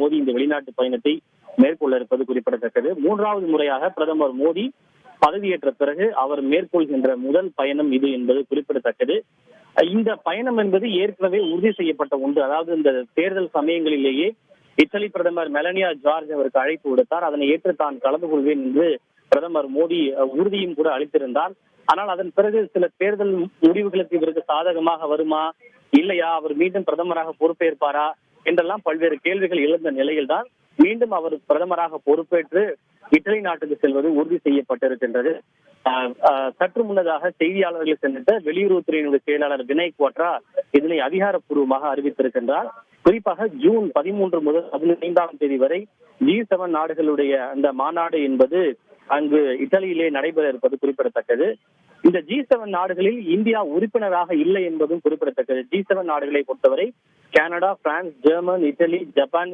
மோடி இந்த வெளிநாட்டு பயணத்தை மேற்கொள்ள இருப்பது குறிப்பிடத்தக்கது. மூன்றாவது முறையாக பிரதமர் மோடி பதவியேற்ற பிறகு அவர் மேற்கொள்கின்ற முதல் பயணம் இது என்பது குறிப்பிடத்தக்கது. இந்த பயணம் என்பது ஏற்கனவே உறுதி செய்யப்பட்ட ஒன்று. அதாவது இந்த தேர்தல் சமயங்களிலேயே இத்தாலி பிரதமர் மெலனியா ஜார்ஜ் அவருக்கு அழைப்பு விடுத்தார். அதனை ஏற்று தான் கலந்து கொள்வேன் என்று பிரதமர் மோடி உறுதியும் கூட அளித்திருந்தார். ஆனால் அதன் பிறகு சில தேர்தல் முடிவுகளுக்கு இவருக்கு சாதகமாக வருமா இல்லையா, அவர் மீண்டும் பிரதமராக பொறுப்பேற்பாரா என்றெல்லாம் பல்வேறு கேள்விகள் எழுந்த நிலையில்தான் மீண்டும் அவர் பிரதமராக பொறுப்பேற்று இத்தாலி நாட்டுக்கு செல்வது உறுதி செய்யப்பட்டிருக்கின்றது. சற்று முன்னதாக செய்தியாளர்களை சந்தித்த வெளியுறவுத்துறையினுடைய செயலாளர் வினய் குவாட்ரா இதனை அதிகாரப்பூர்வமாக அறிவித்திருக்கின்றார். குறிப்பாக ஜூன் 13 முதல் 15ஆம் தேதி வரை G7 நாடுகளுடைய அந்த மாநாடு என்பது அங்கு இத்தாலியிலே நடைபெற இருப்பது குறிப்பிடத்தக்கது. இந்த G7 நாடுகளில் இந்தியா உறுப்பினராக இல்லை என்பதும் குறிப்பிடத்தக்கது. G7 நாடுகளை பொறுத்தவரை Canada, France, German, Italy, Japan